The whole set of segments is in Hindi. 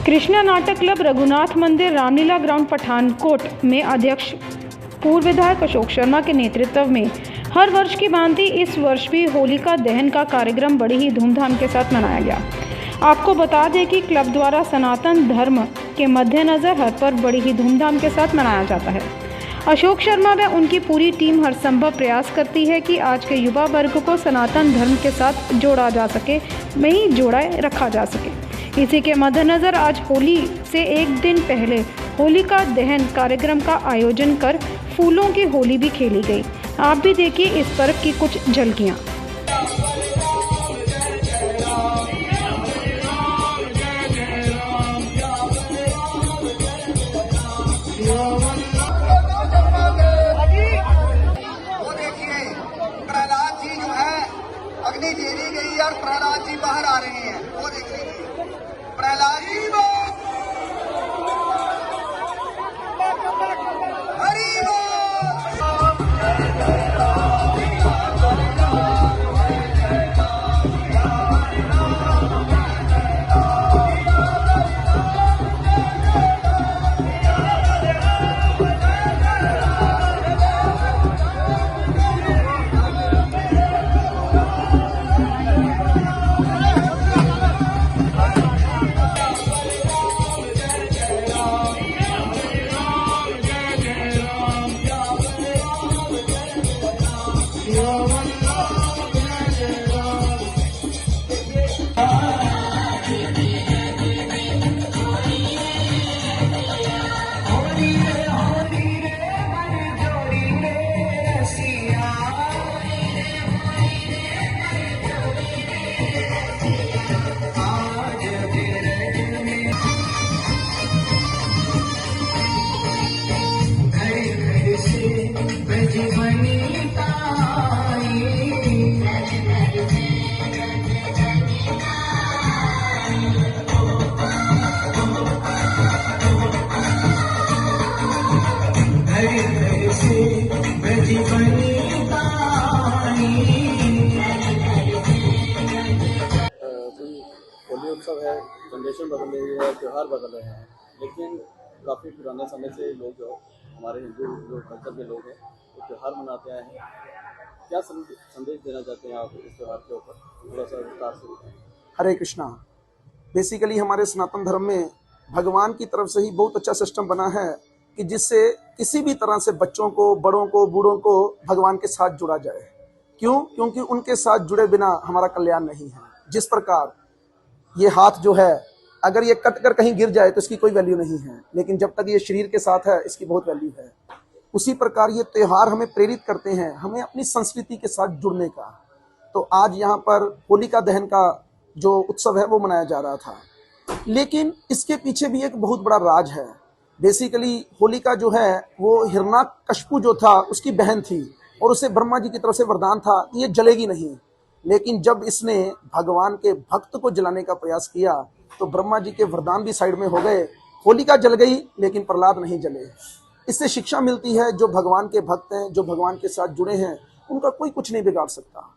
कृष्णा नाटक क्लब रघुनाथ मंदिर रामलीला ग्राउंड पठानकोट में अध्यक्ष पूर्व विधायक अशोक शर्मा के नेतृत्व में हर वर्ष की भांति इस वर्ष भी होलिका दहन का कार्यक्रम बड़ी ही धूमधाम के साथ मनाया गया। आपको बता दें कि क्लब द्वारा सनातन धर्म के मद्देनज़र हर पर्व बड़ी ही धूमधाम के साथ मनाया जाता है। अशोक शर्मा व उनकी पूरी टीम हर संभव प्रयास करती है कि आज के युवा वर्ग को सनातन धर्म के साथ जोड़ा जा सके, वहीं जोड़ाए रखा जा सके। इसी के मद्देनज़र आज होली से एक दिन पहले होलिका दहन कार्यक्रम का आयोजन कर फूलों की होली भी खेली गई। आप भी देखिए इस पर्व की कुछ झलकियाँ। अग्नि दे दी गई और प्रहलाद जी बाहर आ रहे हैं, वो देख लीजिए। प्रहलाद जी हरि होली उत्सव है, जनरेशन बदल रही है, त्यौहार बदल रहे हैं, लेकिन काफ़ी पुराने समय से लोग जो हमारे हिंदू जो कल्चर के लोग हैं वो त्यौहार मनाते आए हैं। क्या संदेश देना चाहते हैं आप इस त्यौहार के ऊपर, थोड़ा सा विस्तार से बताएं। हरे कृष्णा। बेसिकली हमारे सनातन धर्म में भगवान की तरफ से ही बहुत अच्छा सिस्टम बना है कि जिससे किसी भी तरह से बच्चों को, बड़ों को, बूढ़ों को भगवान के साथ जुड़ा जाए। क्यों? क्योंकि उनके साथ जुड़े बिना हमारा कल्याण नहीं है। जिस प्रकार ये हाथ जो है, अगर ये कट कर कहीं गिर जाए तो इसकी कोई वैल्यू नहीं है, लेकिन जब तक ये शरीर के साथ है इसकी बहुत वैल्यू है। उसी प्रकार ये त्योहार हमें प्रेरित करते हैं, हमें अपनी संस्कृति के साथ जुड़ने का। तो आज यहाँ पर होलिका दहन का जो उत्सव है वो मनाया जा रहा था, लेकिन इसके पीछे भी एक बहुत बड़ा राज है। बेसिकली होलिका जो है वो हिरण्यकश्यप जो था उसकी बहन थी और उसे ब्रह्मा जी की तरफ से वरदान था कि ये जलेगी नहीं। लेकिन जब इसने भगवान के भक्त को जलाने का प्रयास किया तो ब्रह्मा जी के वरदान भी साइड में हो गए, होलिका जल गई लेकिन प्रहलाद नहीं जले। इससे शिक्षा मिलती है जो भगवान के भक्त हैं, जो भगवान के साथ जुड़े हैं, उनका कोई कुछ नहीं बिगाड़ सकता।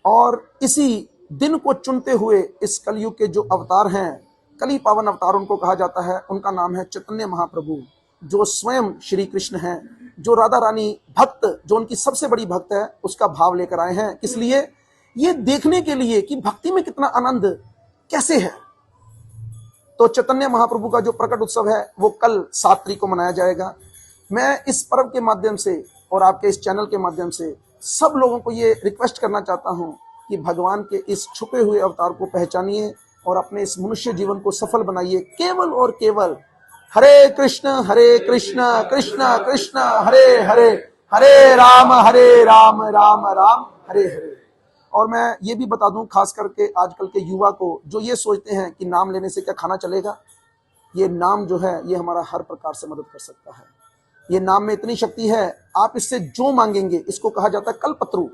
और इसी दिन को चुनते हुए इस कलयुग के जो अवतार हैं, कली पावन अवतार उनको कहा जाता है, उनका नाम है चैतन्य महाप्रभु, जो स्वयं श्री कृष्ण हैं, जो राधा रानी भक्त, जो उनकी सबसे बड़ी भक्त है, उसका भाव लेकर आए हैं। किस लिए? ये देखने के लिए कि भक्ति में कितना आनंद कैसे है। तो चैतन्य महाप्रभु का जो प्रकट उत्सव है वो कल 7 तारीख को मनाया जाएगा। मैं इस पर्व के माध्यम से और आपके इस चैनल के माध्यम से सब लोगों को ये रिक्वेस्ट करना चाहता हूं कि भगवान के इस छुपे हुए अवतार को पहचानिए और अपने इस मनुष्य जीवन को सफल बनाइए। केवल और केवल हरे कृष्ण कृष्ण कृष्ण हरे हरे, हरे राम राम राम हरे हरे। और मैं ये भी बता दूं, खास करके आजकल के युवा को जो ये सोचते हैं कि नाम लेने से क्या खाना चलेगा, ये नाम जो है ये हमारा हर प्रकार से मदद कर सकता है। ये नाम में इतनी शक्ति है, आप इससे जो मांगेंगे, इसको कहा जाता है कल्पत्रु,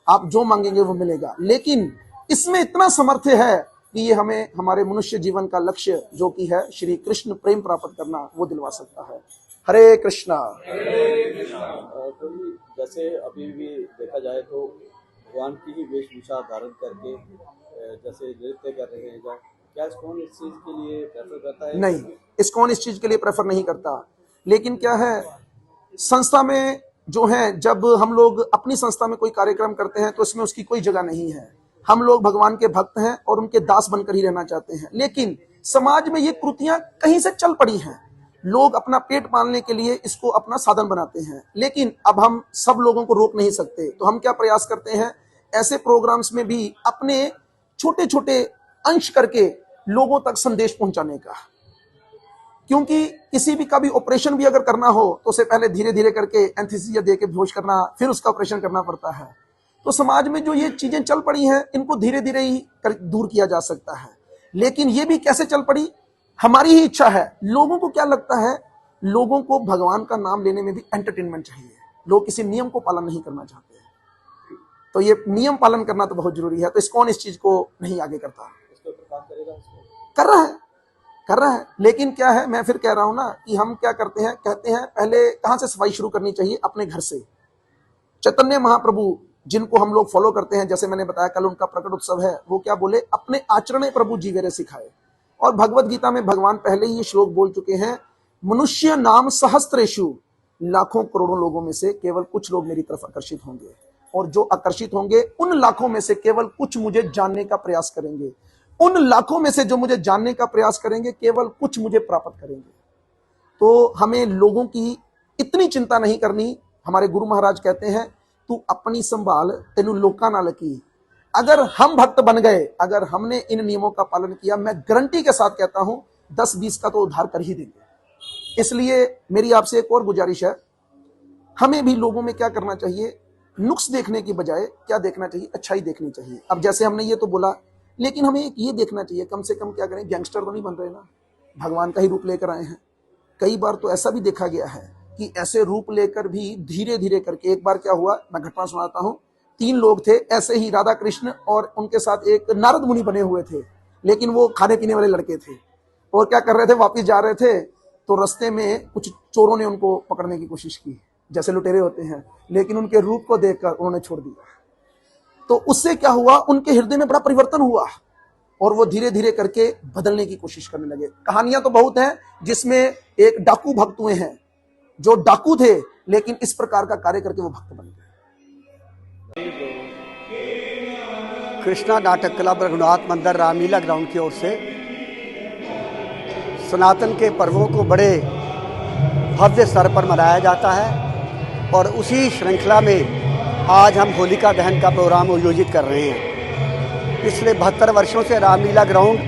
आप जो मांगेंगे वो मिलेगा। लेकिन इसमें इतना सामर्थ्य है कि ये हमें हमारे मनुष्य जीवन का लक्ष्य जो कि है श्री कृष्ण प्रेम प्राप्त करना, वो दिलवा सकता है। हरे कृष्णा। जैसे अभी भी देखा जाए तो भगवान की ही वेशभूषा धारण करके जैसे नृत्य कर रहे हैं, क्या इस्कॉन इस चीज़ के लिए प्रेफर करता है? नहीं, इस्कॉन इस चीज के लिए प्रेफर नहीं करता। लेकिन क्या है, संस्था में जो है, जब हम लोग अपनी संस्था में कोई कार्यक्रम करते हैं तो इसमें उसकी कोई जगह नहीं है। हम लोग भगवान के भक्त हैं और उनके दास बनकर ही रहना चाहते हैं। लेकिन समाज में ये कृतियां कहीं से चल पड़ी हैं। लोग अपना पेट पालने के लिए इसको अपना साधन बनाते हैं। लेकिन अब हम सब लोगों को रोक नहीं सकते, तो हम क्या प्रयास करते हैं, ऐसे प्रोग्राम्स में भी अपने छोटे छोटे अंश करके लोगों तक संदेश पहुंचाने का। क्योंकि किसी भी का भी ऑपरेशन भी अगर करना हो तो उसे पहले धीरे धीरे करके एंथीसिया दे के बेहोश करना, फिर उसका ऑपरेशन करना पड़ता है। तो समाज में जो ये चीजें चल पड़ी हैं, इनको धीरे धीरे ही दूर किया जा सकता है। लेकिन ये भी कैसे चल पड़ी, हमारी ही इच्छा है। लोगों को क्या लगता है, लोगों को भगवान का नाम लेने में भी एंटरटेनमेंट चाहिए। लोग किसी नियम को पालन नहीं करना चाहते हैं। तो ये नियम पालन करना तो बहुत जरूरी है। तो इस्कॉन इस चीज को नहीं आगे करता। इसके ऊपर काम करेगा? कर रहा है। लेकिन क्या है, मैं फिर कह रहा हूं ना कि हम क्या करते हैं, कहते हैं पहले कहां से सफाई शुरू करनी चाहिए, अपने घर से। चैतन्य महाप्रभु जिनको हम लोग फॉलो करते हैं, जैसे मैंने बताया कल उनका प्रकट उत्सव है, वो क्या बोले, अपने आचरण प्रभु जीवेरे सिखाए। और भगवत गीता में भगवान पहले ही ये श्लोक बोल चुके हैं, मनुष्य नाम सहस्त्रेषु, लाखों करोड़ों लोगों में से केवल कुछ लोग मेरी तरफ आकर्षित होंगे। और जो आकर्षित होंगे उन लाखों में से केवल कुछ मुझे जानने का प्रयास करेंगे। उन लाखों में से जो मुझे जानने का प्रयास करेंगे, केवल कुछ मुझे प्राप्त करेंगे। तो हमें लोगों की इतनी चिंता नहीं करनी। हमारे गुरु महाराज कहते हैं, तू अपनी संभाल तेनू लोका ना लकी। अगर हम भक्त बन गए, अगर हमने इन नियमों का पालन किया, मैं गारंटी के साथ कहता हूं 10-20 का तो उद्धार कर ही देंगे। इसलिए मेरी आपसे एक और गुजारिश है, हमें भी लोगों में क्या करना चाहिए, नुक्स देखने की बजाय क्या देखना चाहिए, अच्छाई देखनी चाहिए। अब जैसे हमने ये तो बोला, लेकिन हमें एक ये देखना चाहिए, कम से कम क्या करें, गैंगस्टर तो नहीं बन रहे ना, भगवान का ही रूप लेकर आए हैं। कई बार तो ऐसा भी देखा गया है कि ऐसे रूप लेकर भी धीरे धीरे करके, एक बार क्या हुआ, मैं घटना सुनाता हूं। 3 लोग थे ऐसे ही, राधा कृष्ण और उनके साथ एक नारद मुनि बने हुए थे। लेकिन वो खाने पीने वाले लड़के थे और क्या कर रहे थे, वापिस जा रहे थे तो रास्ते में कुछ चोरों ने उनको पकड़ने की कोशिश की, जैसे लुटेरे होते हैं। लेकिन उनके रूप को देखकर उन्होंने छोड़ दिया। तो उससे क्या हुआ, उनके हृदय में बड़ा परिवर्तन हुआ और वो धीरे धीरे करके बदलने की कोशिश करने लगे। कहानियां तो बहुत हैं, जिसमें एक डाकू भक्त हुए हैं, जो डाकू थे लेकिन इस प्रकार का कार्य करके वो भक्त बन गए। कृष्णा नाटक क्लब रघुनाथ मंदिर रामलीला ग्राउंड की ओर से सनातन के पर्वों को बड़े भव्य स्तर पर मनाया जाता है और उसी श्रृंखला में आज हम होलिका दहन का प्रोग्राम आयोजित कर रहे हैं। पिछले 72 वर्षों से रामलीला ग्राउंड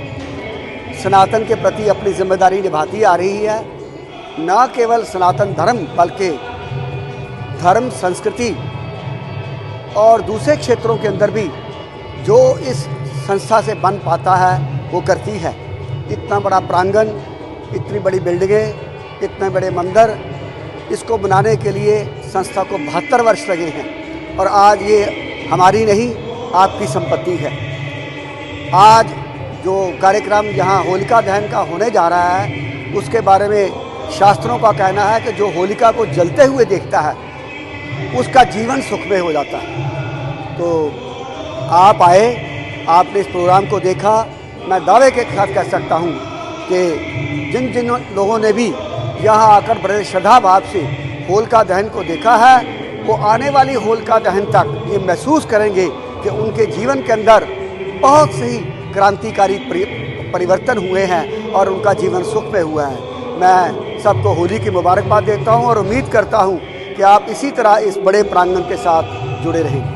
सनातन के प्रति अपनी जिम्मेदारी निभाती आ रही है। न केवल सनातन धर्म बल्कि धर्म, संस्कृति और दूसरे क्षेत्रों के अंदर भी जो इस संस्था से बन पाता है वो करती है। इतना बड़ा प्रांगण, इतनी बड़ी बिल्डिंगें, इतने बड़े मंदिर, इसको बनाने के लिए संस्था को 72 वर्ष लगे हैं और आज ये हमारी नहीं, आपकी संपत्ति है। आज जो कार्यक्रम यहाँ होलिका दहन का होने जा रहा है, उसके बारे में शास्त्रों का कहना है कि जो होलिका को जलते हुए देखता है उसका जीवन सुखमय हो जाता है। तो आप आए, आपने इस प्रोग्राम को देखा। मैं दावे के साथ कह सकता हूँ कि जिन जिन लोगों ने भी यहाँ आकर बड़े श्रद्धा भाव से होलिका दहन को देखा है, वो आने वाली होलिका दहन तक ये महसूस करेंगे कि उनके जीवन के अंदर बहुत से क्रांतिकारी परिवर्तन हुए हैं और उनका जीवन सुखमय हुआ है। मैं सबको होली की मुबारकबाद देता हूँ और उम्मीद करता हूँ कि आप इसी तरह इस बड़े प्रांगण के साथ जुड़े रहेंगे।